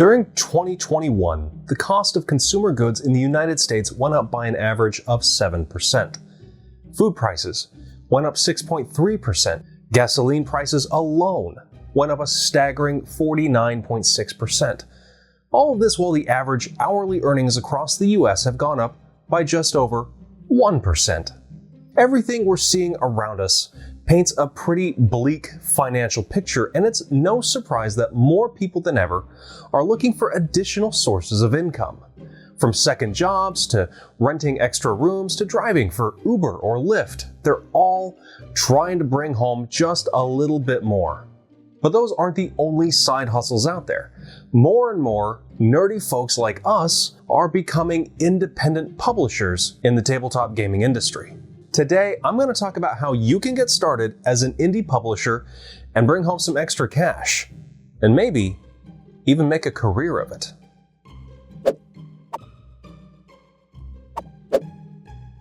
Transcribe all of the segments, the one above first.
During 2021, the cost of consumer goods in the United States went up by an average of 7%. Food prices went up 6.3%. Gasoline prices alone went up a staggering 49.6%. All of this while the average hourly earnings across the US have gone up by just over 1%. Everything we're seeing around us paints a pretty bleak financial picture, and it's no surprise that more people than ever are looking for additional sources of income. From second jobs to renting extra rooms to driving for Uber or Lyft, they're all trying to bring home just a little bit more. But those aren't the only side hustles out there. More and more nerdy folks like us are becoming independent publishers in the tabletop gaming industry. Today, I'm going to talk about how you can get started as an indie publisher and bring home some extra cash, and maybe even make a career of it.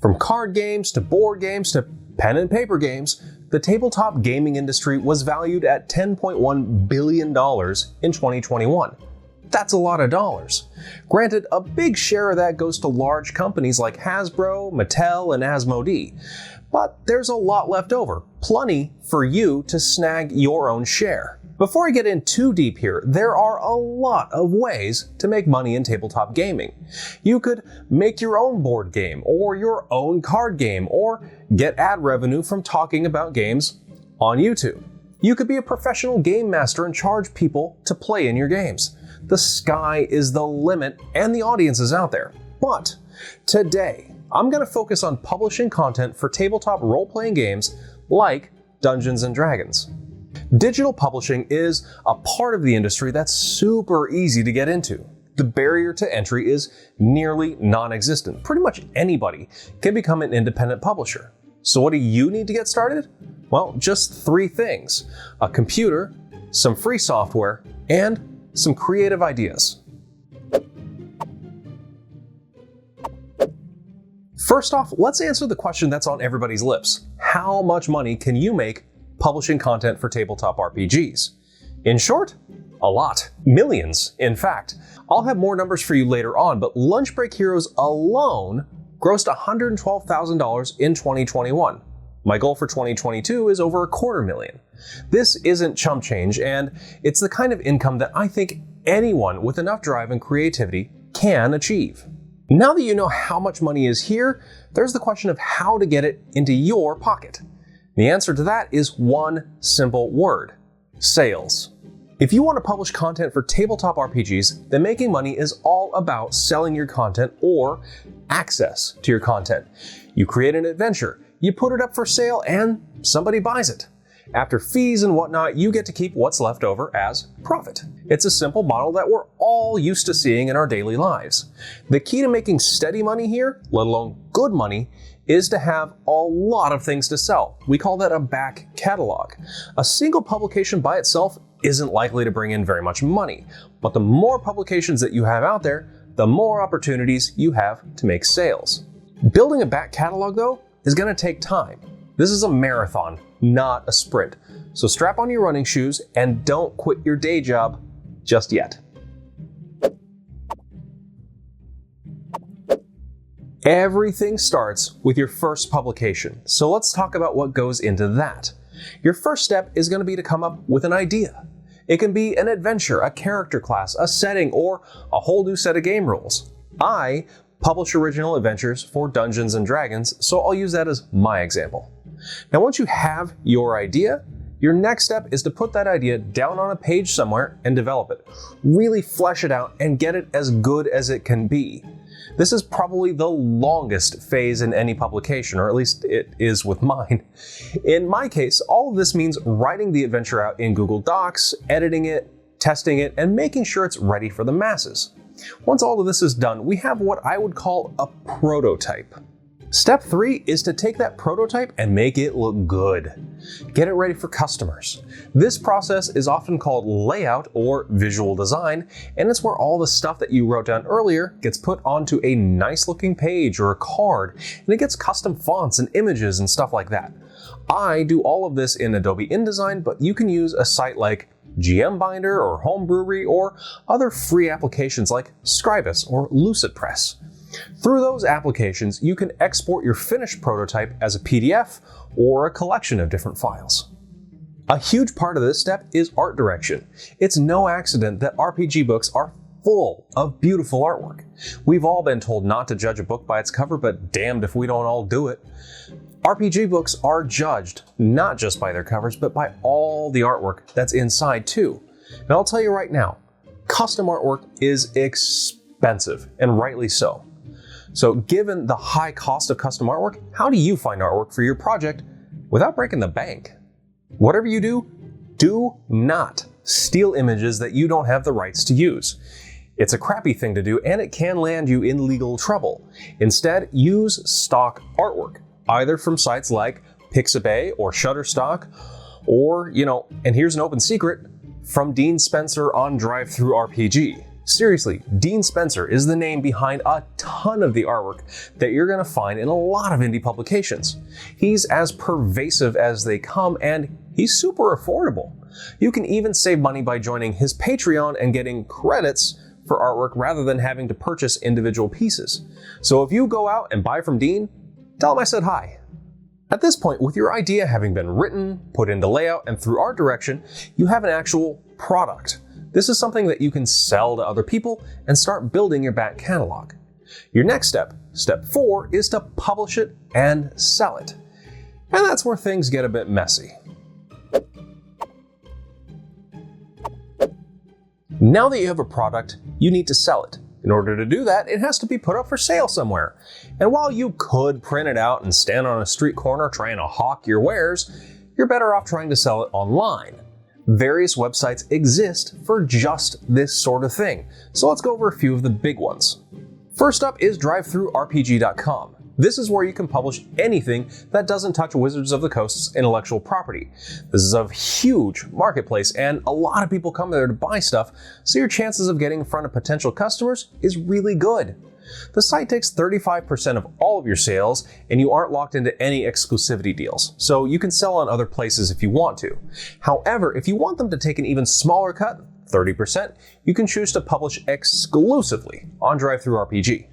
From card games to board games to pen and paper games, the tabletop gaming industry was valued at $10.1 billion in 2021. That's a lot of dollars. Granted, a big share of that goes to large companies like Hasbro, Mattel, and Asmodee. But there's a lot left over, plenty for you to snag your own share. Before I get in too deep here, there are a lot of ways to make money in tabletop gaming. You could make your own board game, or your own card game, or get ad revenue from talking about games on YouTube. You could be a professional game master and charge people to play in your games. The sky is the limit and the audience is out there. But today, I'm going to focus on publishing content for tabletop role-playing games like Dungeons & Dragons. Digital publishing is a part of the industry that's super easy to get into. The barrier to entry is nearly non-existent. Pretty much anybody can become an independent publisher. So what do you need to get started? Well, just 3 things: a computer, some free software, and some creative ideas. First off, let's answer the question that's on everybody's lips. How much money can you make publishing content for tabletop RPGs? In short, a lot. Millions, in fact. I'll have more numbers for you later on, but Lunch Break Heroes alone grossed $112,000 in 2021. My goal for 2022 is over $250,000. This isn't chump change, and it's the kind of income that I think anyone with enough drive and creativity can achieve. Now that you know how much money is here, there's the question of how to get it into your pocket. The answer to that is one simple word: sales. If you want to publish content for tabletop RPGs, then making money is all about selling your content or access to your content. You create an adventure, you put it up for sale, and somebody buys it. After fees and whatnot, you get to keep what's left over as profit. It's a simple model that we're all used to seeing in our daily lives. The key to making steady money here, let alone good money, is to have a lot of things to sell. We call that a back catalog. A single publication by itself isn't likely to bring in very much money, but the more publications that you have out there, the more opportunities you have to make sales. Building a back catalog, though, is going to take time. This is a marathon, not a sprint. So strap on your running shoes and don't quit your day job just yet. Everything starts with your first publication. So let's talk about what goes into that. Your first step is going to be to come up with an idea. It can be an adventure, a character class, a setting, or a whole new set of game rules. I publish original adventures for Dungeons & Dragons, so I'll use that as my example. Now, once you have your idea, your next step is to put that idea down on a page somewhere and develop it. Really flesh it out and get it as good as it can be. This is probably the longest phase in any publication, or at least it is with mine. In my case, all of this means writing the adventure out in Google Docs, editing it, testing it, and making sure it's ready for the masses. Once all of this is done, we have what I would call a prototype. Step 3 is to take that prototype and make it look good. Get it ready for customers. This process is often called layout or visual design, and it's where all the stuff that you wrote down earlier gets put onto a nice looking page or a card, and it gets custom fonts and images and stuff like that. I do all of this in Adobe InDesign, but you can use a site like GM Binder or Homebrewery, or other free applications like Scribus or LucidPress. Through those applications, you can export your finished prototype as a PDF or a collection of different files. A huge part of this step is art direction. It's no accident that RPG books are full of beautiful artwork. We've all been told not to judge a book by its cover, but damned if we don't all do it. RPG books are judged not just by their covers, but by all the artwork that's inside too. And I'll tell you right now, custom artwork is expensive, and rightly so. So given the high cost of custom artwork, how do you find artwork for your project without breaking the bank? Whatever you do, do not steal images that you don't have the rights to use. It's a crappy thing to do, and it can land you in legal trouble. Instead, use stock artwork, either from sites like Pixabay or Shutterstock, or, and here's an open secret, from Dean Spencer on DriveThruRPG. Seriously, Dean Spencer is the name behind a ton of the artwork that you're going to find in a lot of indie publications. He's as pervasive as they come, and he's super affordable. You can even save money by joining his Patreon and getting credits for artwork rather than having to purchase individual pieces. So if you go out and buy from Dean, tell him I said hi. At this point, with your idea having been written, put into layout, and through art direction, you have an actual product. This is something that you can sell to other people and start building your back catalog. Your next step, step 4, is to publish it and sell it. And that's where things get a bit messy. Now that you have a product, you need to sell it. In order to do that, it has to be put up for sale somewhere. And while you could print it out and stand on a street corner trying to hawk your wares, you're better off trying to sell it online. Various websites exist for just this sort of thing, so let's go over a few of the big ones. First up is DriveThruRPG.com. This is where you can publish anything that doesn't touch Wizards of the Coast's intellectual property. This is a huge marketplace, and a lot of people come there to buy stuff, so your chances of getting in front of potential customers is really good. The site takes 35% of all of your sales, and you aren't locked into any exclusivity deals, so you can sell on other places if you want to. However, if you want them to take an even smaller cut, 30%, you can choose to publish exclusively on DriveThruRPG.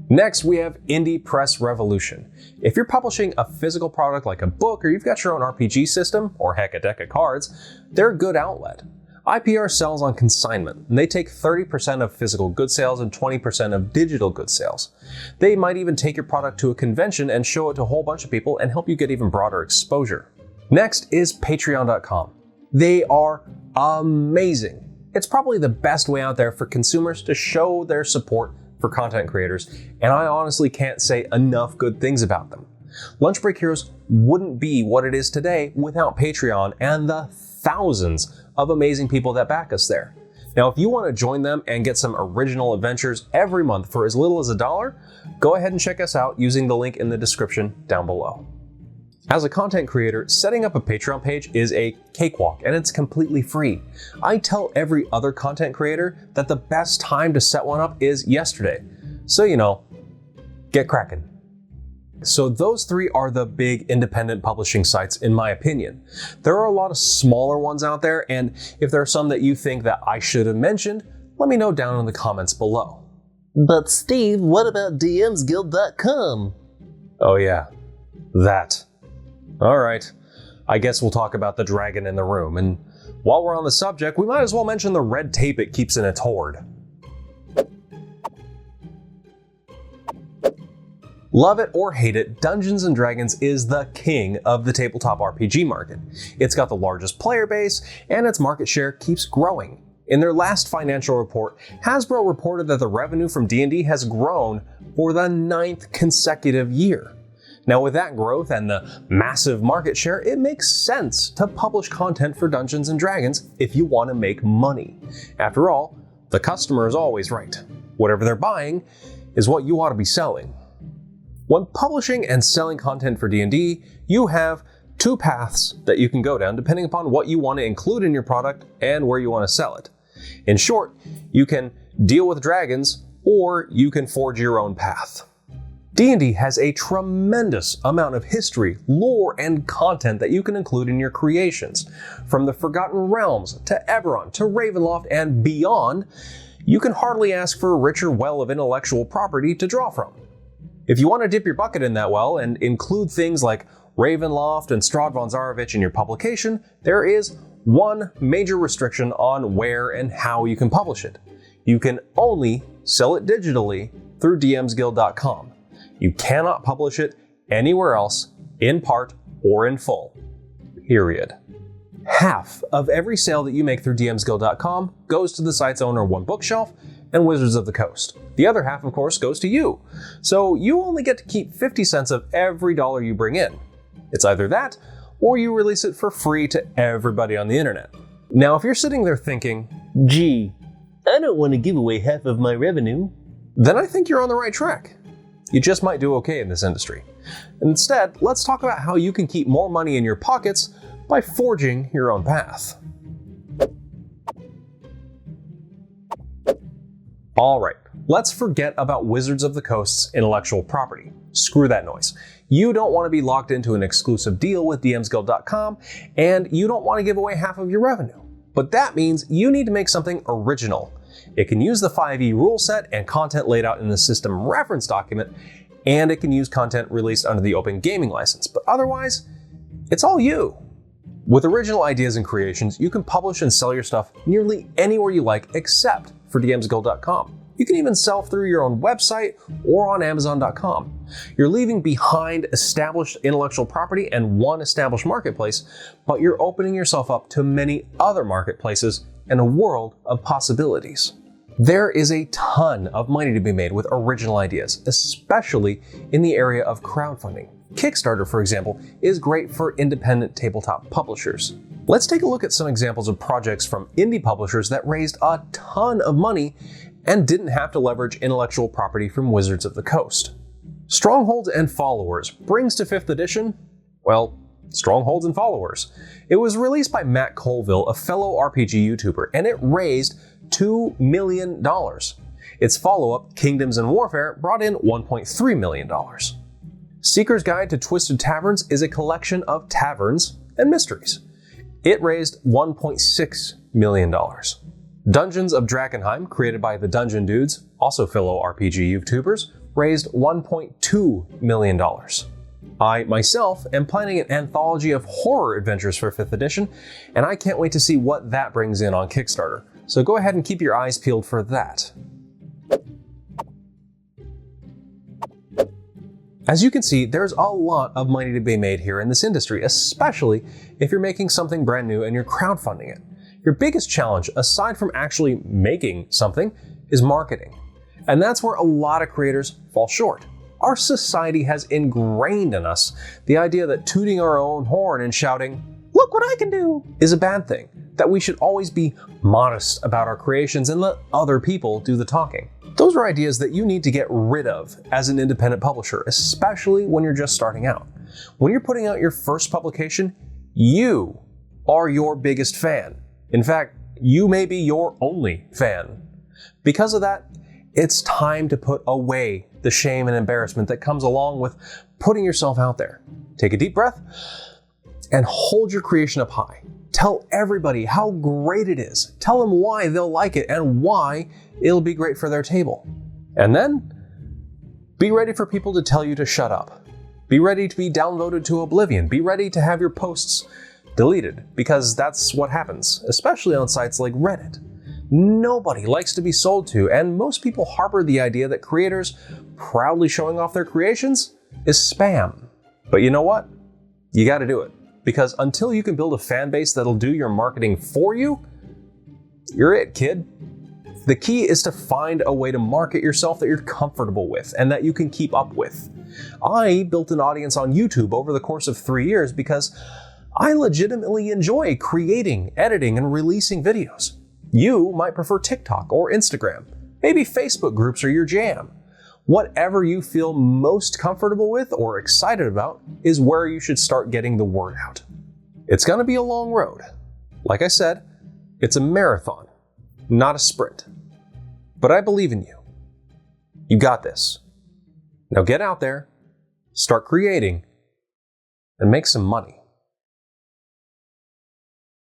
Next, we have Indie Press Revolution. If you're publishing a physical product like a book, or you've got your own RPG system, or heck, a deck of cards, they're a good outlet. IPR sells on consignment, and they take 30% of physical goods sales and 20% of digital goods sales. They might even take your product to a convention and show it to a whole bunch of people and help you get even broader exposure. Next is Patreon.com. They are amazing. It's probably the best way out there for consumers to show their support for content creators, and I honestly can't say enough good things about them. Lunch Break Heroes wouldn't be what it is today without Patreon and the thousands of amazing people that back us there. Now, if you want to join them and get some original adventures every month for as little as $1, go ahead and check us out using the link in the description down below. As a content creator, setting up a Patreon page is a cakewalk, and it's completely free. I tell every other content creator that the best time to set one up is yesterday. So, get cracking. So those 3 are the big independent publishing sites in my opinion. There are a lot of smaller ones out there, and if there are some that you think that I should have mentioned, let me know down in the comments below. But Steve, what about DMsGuild.com? Oh yeah, that. Alright, I guess we'll talk about the dragon in the room, and while we're on the subject, we might as well mention the red tape it keeps in its hoard. Love it or hate it, Dungeons & Dragons is the king of the tabletop RPG market. It's got the largest player base, and its market share keeps growing. In their last financial report, Hasbro reported that the revenue from D&D has grown for the 9th consecutive year. Now, with that growth and the massive market share, it makes sense to publish content for Dungeons & Dragons if you want to make money. After all, the customer is always right. Whatever they're buying is what you ought to be selling. When publishing and selling content for D&D, you have 2 paths that you can go down depending upon what you want to include in your product and where you want to sell it. In short, you can deal with dragons or you can forge your own path. D&D has a tremendous amount of history, lore, and content that you can include in your creations. From the Forgotten Realms, to Eberron, to Ravenloft, and beyond, you can hardly ask for a richer well of intellectual property to draw from. If you want to dip your bucket in that well and include things like Ravenloft and Strahd von Zarovich in your publication, there is one major restriction on where and how you can publish it. You can only sell it digitally through dmsguild.com. You cannot publish it anywhere else, in part or in full. Period. Half of every sale that you make through dmsguild.com goes to the site's owner, One Bookshelf, and Wizards of the Coast. The other half, of course, goes to you. So you only get to keep 50 cents of every dollar you bring in. It's either that, or you release it for free to everybody on the internet. Now, if you're sitting there thinking, Gee, I don't want to give away half of my revenue, then I think you're on the right track. You just might do okay in this industry. Instead, let's talk about how you can keep more money in your pockets by forging your own path. Alright, let's forget about Wizards of the Coast's intellectual property. Screw that noise. You don't want to be locked into an exclusive deal with dmsguild.com, and you don't want to give away half of your revenue. But that means you need to make something original. It can use the 5e rule set and content laid out in the system reference document, and it can use content released under the Open Gaming License, but otherwise, it's all you. With original ideas and creations, you can publish and sell your stuff nearly anywhere you like except for dmsguild.com. You can even sell through your own website or on amazon.com. You're leaving behind established intellectual property and one established marketplace, but you're opening yourself up to many other marketplaces and a world of possibilities. There is a ton of money to be made with original ideas, especially in the area of crowdfunding. Kickstarter, for example, is great for independent tabletop publishers. Let's take a look at some examples of projects from indie publishers that raised a ton of money and didn't have to leverage intellectual property from Wizards of the Coast. Strongholds and Followers brings to 5th edition, well, Strongholds and Followers. It was released by Matt Colville, a fellow RPG YouTuber, and it raised $2 million. Its follow-up, Kingdoms and Warfare, brought in $1.3 million. Seeker's Guide to Twisted Taverns is a collection of taverns and mysteries. It raised $1.6 million. Dungeons of Drakkenheim, created by the Dungeon Dudes, also fellow RPG YouTubers, raised $1.2 million. I, myself, am planning an anthology of horror adventures for 5th edition, and I can't wait to see what that brings in on Kickstarter. So go ahead and keep your eyes peeled for that. As you can see, there's a lot of money to be made here in this industry, especially if you're making something brand new and you're crowdfunding it. Your biggest challenge, aside from actually making something, is marketing. And that's where a lot of creators fall short. Our society has ingrained in us the idea that tooting our own horn and shouting, "Look what I can do," is a bad thing, that we should always be modest about our creations and let other people do the talking. Those are ideas that you need to get rid of as an independent publisher, especially when you're just starting out. When you're putting out your first publication, you are your biggest fan. In fact, you may be your only fan. Because of that, it's time to put away the shame and embarrassment that comes along with putting yourself out there. Take a deep breath and hold your creation up high. Tell everybody how great it is. Tell them why they'll like it and why it'll be great for their table. And then, be ready for people to tell you to shut up. Be ready to be downvoted to oblivion. Be ready to have your posts deleted, because that's what happens, especially on sites like Reddit. Nobody likes to be sold to, and most people harbor the idea that creators proudly showing off their creations is spam. But you know what? You gotta do it. Because until you can build a fan base that'll do your marketing for you, you're it, kid. The key is to find a way to market yourself that you're comfortable with and that you can keep up with. I built an audience on YouTube over the course of 3 years because I legitimately enjoy creating, editing, and releasing videos. You might prefer TikTok or Instagram. Maybe Facebook groups are your jam. Whatever you feel most comfortable with or excited about is where you should start getting the word out. It's gonna be a long road. Like I said, it's a marathon, not a sprint. But I believe in you. You got this. Now get out there, start creating, and make some money.